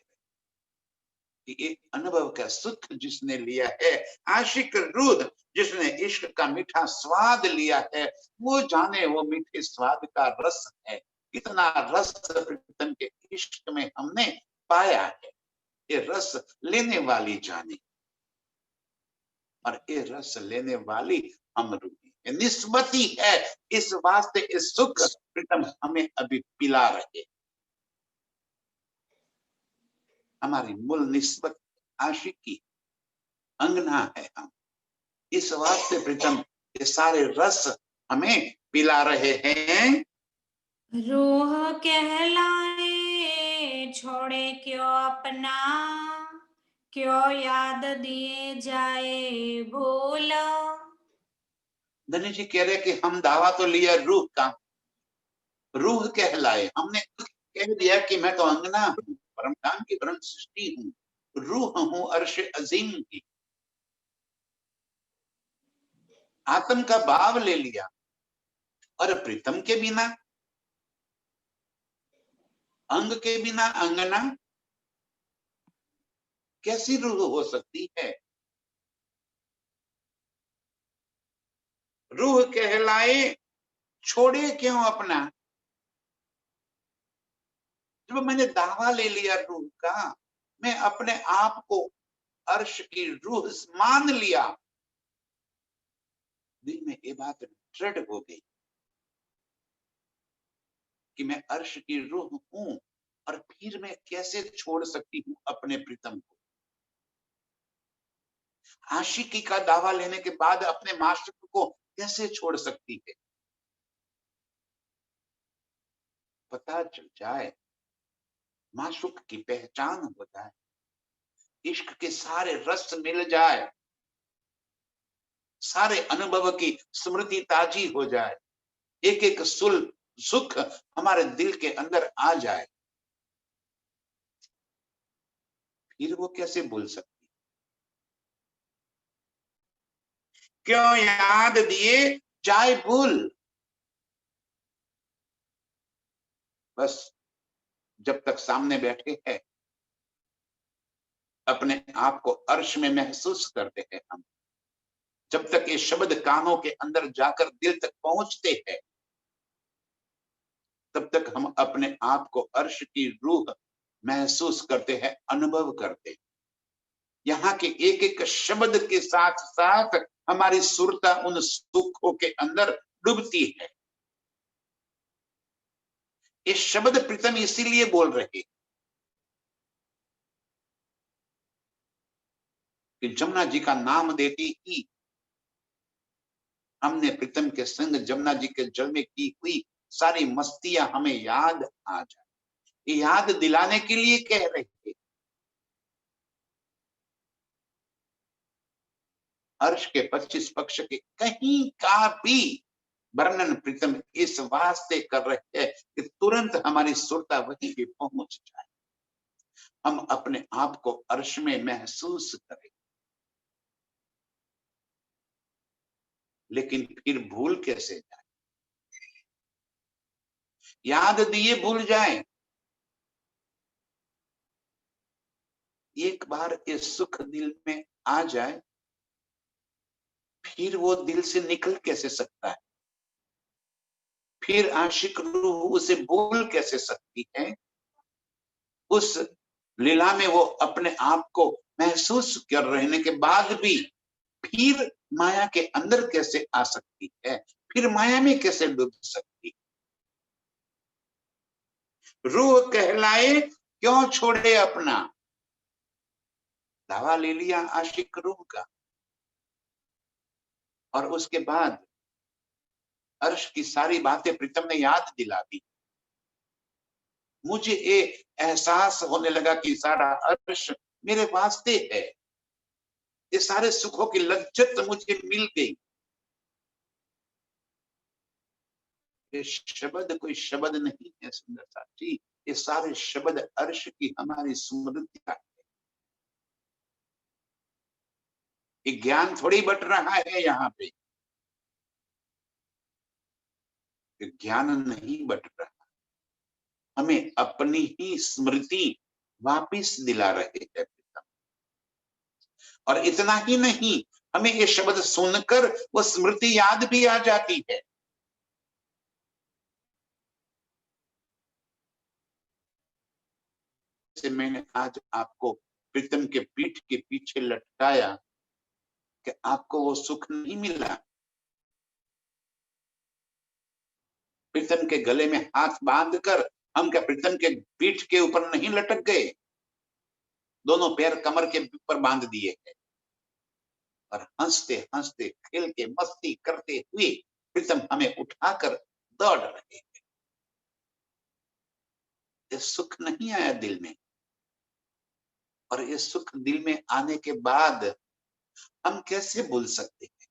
ये अनुभव का सुख जिसने लिया है, आशिक रूह जिसने इश्क का मीठा स्वाद लिया है, वो जाने वो मीठे स्वाद का रस है। कितना रस प्रीतम के इश्क में हमने पाया है, ये रस लेने वाली जाने, और ये रस लेने वाली हम रूही। निस्बती है, इस वास्ते इस सुख प्रीतम हमें अभी पिला रहे। हमारी मूल निस्बत आशिकी अंगना है हम, इस वास्ते प्रीतम ये सारे रस हमें पिला रहे हैं। रूह कहलाए छोड़े क्यों अपना, क्यों याद दिए जाए भूल। धनी जी कह रहे कि हम दावा तो लिया रूह का, रूह कहलाए, हमने कह दिया कि मैं तो अंगना हूँ, परमधाम की परम सृष्टि हूँ, रूह हूँ अर्श अजीम की। आत्म का भाव ले लिया, और प्रीतम के बिना, अंग के बिना अंगना कैसी रूह हो सकती है। रूह कहलाए छोड़े क्यों अपना, जब मैंने दावा ले लिया रूह का, मैं अपने आप को अर्श की रूह मान लिया, दिल में ये बात दृढ़ हो गई कि मैं अर्श की रूह हूं, और फिर मैं कैसे छोड़ सकती हूँ अपने प्रीतम को। आशिकी का दावा लेने के बाद अपने माशूक को कैसे छोड़ सकती है। पता चल जाए, माशूक की पहचान हो जाए, इश्क के सारे रस मिल जाए, सारे अनुभव की स्मृति ताजी हो जाए, एक एक सुख हमारे दिल के अंदर आ जाए, फिर वो कैसे भूल सकती। क्यों याद दिए जाए भूल। बस जब तक सामने बैठे हैं, अपने आप को अर्श में महसूस करते हैं हम, जब तक ये शब्द कानों के अंदर जाकर दिल तक पहुंचते हैं, तब तक हम अपने आप को अर्श की रूह महसूस करते हैं, अनुभव करते हैं। यहाँ के एक एक शब्द के साथ साथ हमारी सुरता उन सुखों के अंदर डूबती है। ये शब्द प्रीतम इसीलिए बोल रहे कि जमुना जी का नाम देती ही हमने प्रीतम के संग जमुना जी के जल में की हुई सारी मस्तियां हमें याद आ जाए, ये याद दिलाने के लिए कह रहे थे। अर्श के 25 पक्ष के कहीं का भी वर्णन प्रीतम इस वास्ते कर रहे हैं कि तुरंत हमारी सुरता वहीं पे पहुंच जाए, हम अपने आप को अर्श में महसूस करें। लेकिन फिर भूल कैसे जाए, याद दिए भूल जाए। एक बार ये सुख दिल में आ जाए, फिर वो दिल से निकल कैसे सकता है, फिर आशिक रूह उसे भूल कैसे सकती है। उस लीला में वो अपने आप को महसूस कर रहने के बाद भी फिर माया के अंदर कैसे आ सकती है, फिर माया में कैसे डूब सकती। रूह कहलाए क्यों छोड़े अपना, दावा ले लिया आशिक रूह का, और उसके बाद अर्श की सारी बातें प्रीतम ने याद दिला दी। मुझे ये एहसास होने लगा कि सारा अर्श मेरे वास्ते है, ये सारे सुखों की लज्जत मुझे मिल गई। ये शब्द कोई शब्द नहीं है सुंदर साथी, ये सारे शब्द अर्श की हमारी स्मृति है। ये ज्ञान थोड़ी बट रहा है यहाँ पे, ये ज्ञान नहीं बट रहा, हमें अपनी ही स्मृति वापिस दिला रहे हैं। और इतना ही नहीं, हमें ये शब्द सुनकर वो स्मृति याद भी आ जाती है। जैसे मैंने आज आपको प्रीतम के पीठ के पीछे लटकाया कि आपको वो सुख नहीं मिला, प्रीतम के गले में हाथ बांधकर हम क्या प्रीतम के पीठ के ऊपर नहीं लटक गए? दोनों पैर कमर के ऊपर बांध दिए हैं और हंसते हंसते खेल के मस्ती करते हुए प्रीतम हमें उठाकर दौड़ रहे हैं। ये सुख नहीं आया दिल में, और ये सुख दिल में आने के बाद हम कैसे भूल सकते हैं?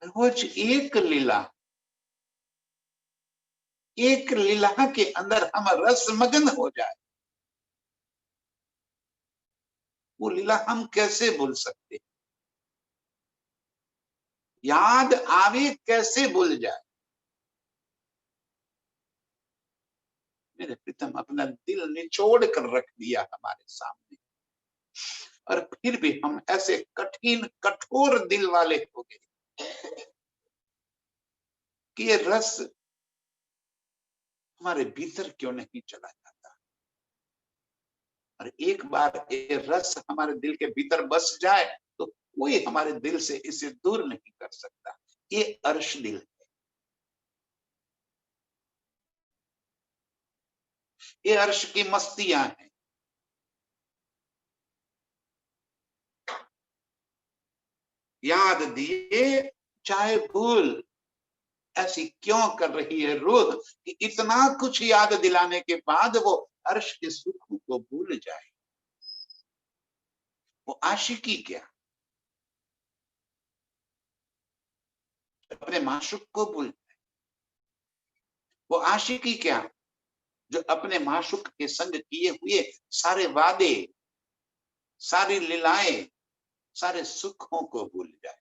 रोज एक लीला के अंदर हम रस मगन हो जाए, वो लीला हम कैसे भूल सकते हैं? याद आवे कैसे भूल जाए? मेरे प्रीतम अपना दिल निचोड़ कर रख दिया हमारे सामने, और फिर भी हम ऐसे कठिन कठोर दिल वाले हो गए कि ये रस हमारे भीतर क्यों नहीं चला जाता? और एक बार ये रस हमारे दिल के भीतर बस जाए तो कोई हमारे दिल से इसे दूर नहीं कर सकता। ये अर्श दिल है, ये अर्श की मस्तियां हैं। याद दिए चाहे भूल, ऐसी क्यों कर रही है रूह कि इतना कुछ याद दिलाने के बाद वो अर्श के सुख को भूल जाए? वो आशिकी क्या, अपने माशूक को भूल जाए? वो आशिकी क्या, जो अपने माशूक के संग किए हुए सारे वादे, सारी लीलाएं, सारे सुखों को भूल जाए?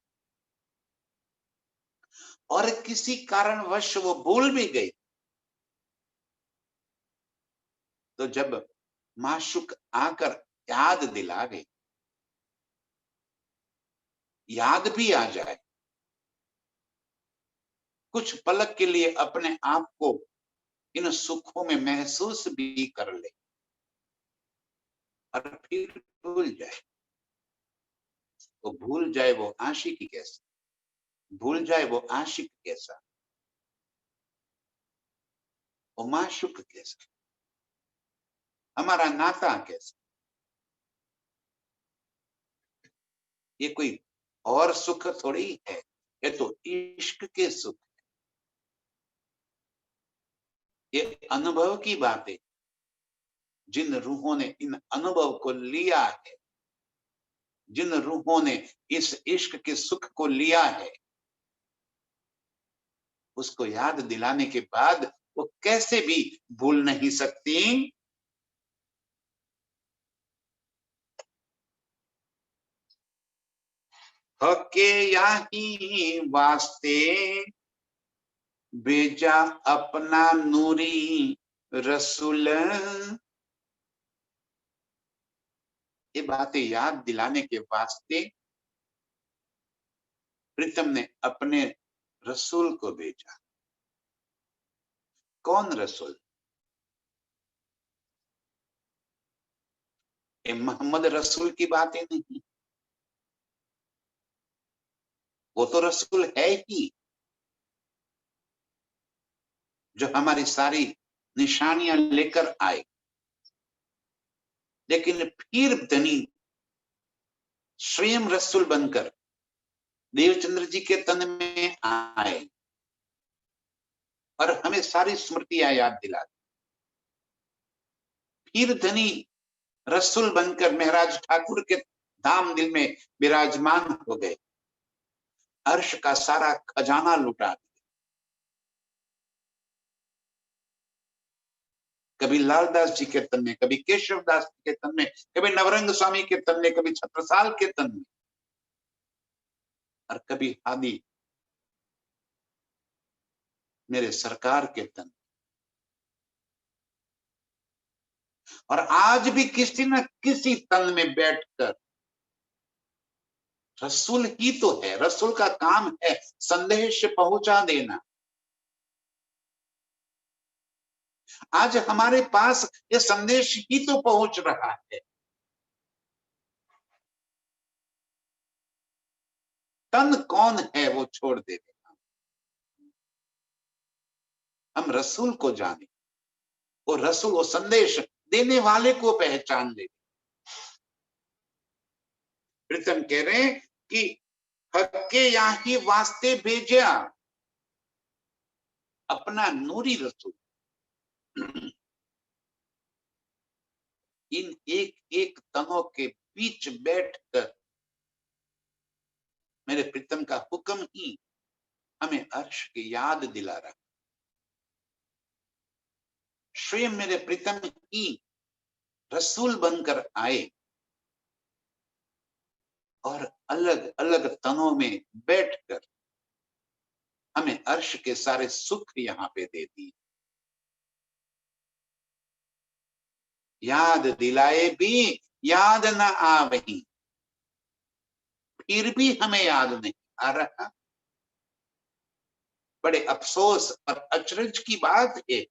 और किसी कारणवश वो भूल भी गई तो जब माशूक आकर याद दिलावे, याद भी आ जाए, कुछ पलक के लिए अपने आप को इन सुखों में महसूस भी कर ले और फिर भूल जाए, तो भूल जाए वो आशिक कैसा, भूल जाए वो आशिक कैसा, वो माशूक कैसा, हमारा नाता कैसा? ये कोई और सुख थोड़ी है, ये तो इश्क के सुख, ये अनुभव की बातें। जिन रूहों ने इन अनुभव को लिया है, जिन रूहों ने इस इश्क के सुख को लिया है, उसको याद दिलाने के बाद वो कैसे भी भूल नहीं सकती। हके याही वास्ते भेजा अपना नूरी रसूल। ये बातें याद दिलाने के वास्ते प्रीतम ने अपने रसूल को भेजा। कौन रसूल? ये मोहम्मद रसूल की बातें नहीं, वो तो रसूल है ही, जो हमारी सारी निशानियां लेकर आए, लेकिन फिर धनी स्वयं रसूल बनकर देवचंद्र जी के तन में आए और हमें सारी स्मृतियां याद दिला दी। फिर धनी रसूल बनकर महराज ठाकुर के धाम दिल में विराजमान हो गए, अर्श का सारा खजाना लुटा दिया। कभी लालदास जी के तन में, कभी केशवदास जी के तन में, कभी नवरंग स्वामी के तन में, कभी छत्रसाल के तन में, और कभी हादी मेरे सरकार के तन। और आज भी किसी न किसी तन में बैठकर रसूल ही तो है, रसूल का काम है संदेश पहुंचा देना। आज हमारे पास ये संदेश ही तो पहुंच रहा है। तन कौन है वो छोड़ देना, हम रसूल को जाने, वो रसूल, वो संदेश देने वाले को पहचान ले। प्रीतम कह रहे हैं कि हक्के यही वास्ते भेजा अपना नूरी रसूल। इन एक एक तनों के बीच बैठकर मेरे प्रीतम का हुक्म ही हमें अर्श की याद दिला रहा। स्वयं मेरे प्रीतम ही रसूल बनकर आए और अलग अलग तनों में बैठकर हमें अर्श के सारे सुख यहाँ पे दे दिए। याद दिलाए भी याद न आ वही, फिर भी हमें याद नहीं आ रहा। बड़े अफसोस और अचरज की बात है,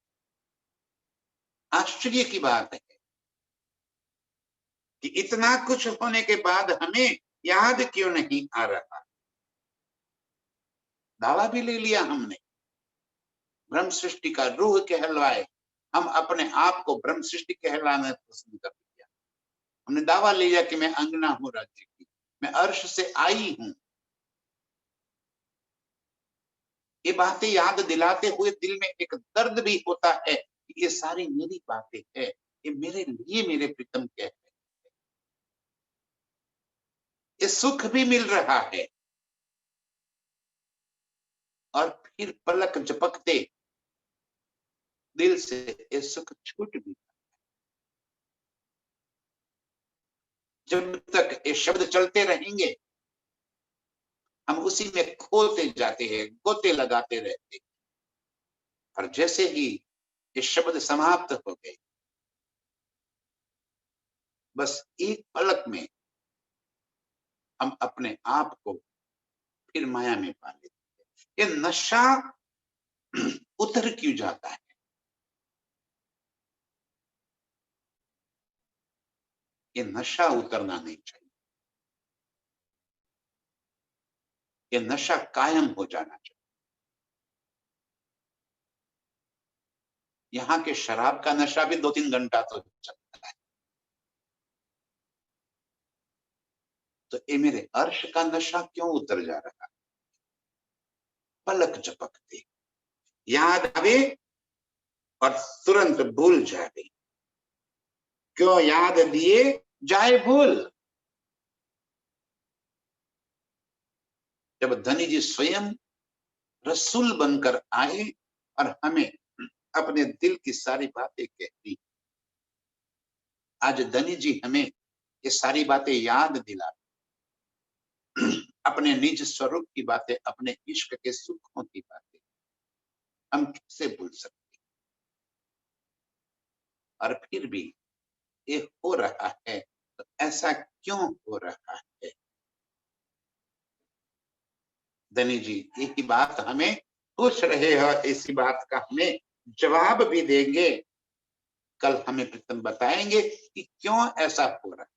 आश्चर्य की बात है कि इतना कुछ होने के बाद हमें याद क्यों नहीं आ रहा। दावा भी ले लिया हमने, ब्रह्म सृष्टि का रूह कहलवाए, हम अपने आप को ब्रह्म सृष्टि कहलाना पसंद कर लिया। हमने दावा लिया कि मैं अंगना हूं राज्य की, मैं अर्श से आई हूं। ये बातें याद दिलाते हुए दिल में एक दर्द भी होता है कि ये सारी मेरी बातें हैं, ये मेरे लिए मेरे प्रीतम कह रहे हैं। ये सुख भी मिल रहा है और फिर पलक झपकते दिल से ये सुख छूट भी। जब तक ये शब्द चलते रहेंगे हम उसी में खोते जाते हैं, गोते लगाते रहते हैं। और जैसे ही ये शब्द समाप्त हो गए, बस एक पलक में हम अपने आप को फिर माया में पा लेते हैं। ये नशा उतर क्यों जाता है? ये नशा उतरना नहीं चाहिए, ये नशा कायम हो जाना चाहिए। यहाँ के शराब का नशा भी 2-3 घंटा तो चलता है, तो ये मेरे अर्श का नशा क्यों उतर जा रहा है? पलक झपकते याद आवे और तुरंत भूल जावे, क्यों याद दिए जाए भूल। जब धनी जी स्वयं रसूल बनकर आए और हमें अपने दिल की सारी बातें कहती, आज धनी जी हमें ये सारी बातें याद दिला, अपने निज स्वरूप की बातें, अपने इश्क के सुखों की बातें हम कैसे भूल सकते? और फिर भी ये हो रहा है, तो ऐसा क्यों हो रहा है? धनी जी यही बात हमें पूछ रहे हो, इसी बात का हमें जवाब भी देंगे। कल हमें प्रीतम बताएंगे कि क्यों ऐसा हो रहा है।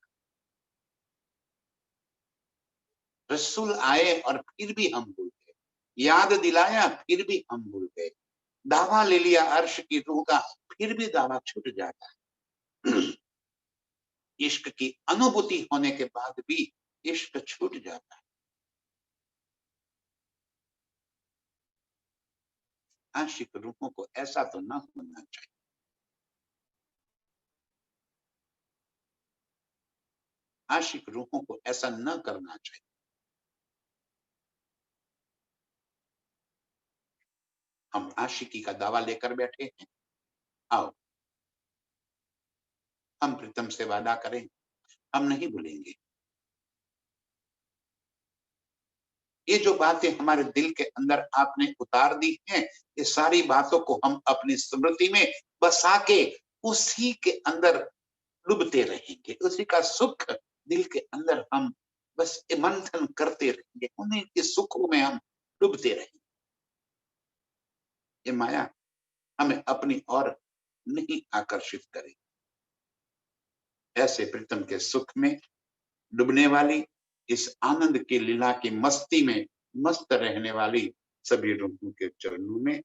रसूल आए और फिर भी हम भूल गए, याद दिलाया फिर भी हम भूल गए, दावा ले लिया अर्श की रूह का फिर भी दावा छूट जाता है। इश्क की अनुभूति होने के बाद भी इश्क छूट जाता है। आशिक रूहों को ऐसा तो ना होना चाहिए। आशिक रूहों को ऐसा न करना चाहिए। हम आशिकी का दावा लेकर बैठे हैं, आओ हम प्रीतम से वादा करें, हम नहीं भूलेंगे। ये जो बातें हमारे दिल के अंदर आपने उतार दी हैं, ये सारी बातों को हम अपनी स्मृति में बसा के उसी के अंदर डूबते रहेंगे, उसी का सुख दिल के अंदर हम बस मंथन करते रहेंगे, उन्हीं के सुखों में हम डूबते रहेंगे। ये माया हमें अपनी ओर नहीं आकर्षित करे। ऐसे प्रीतम के सुख में डूबने वाली, इस आनंद की लीला की मस्ती में मस्त रहने वाली सभी रूहों के चरणों में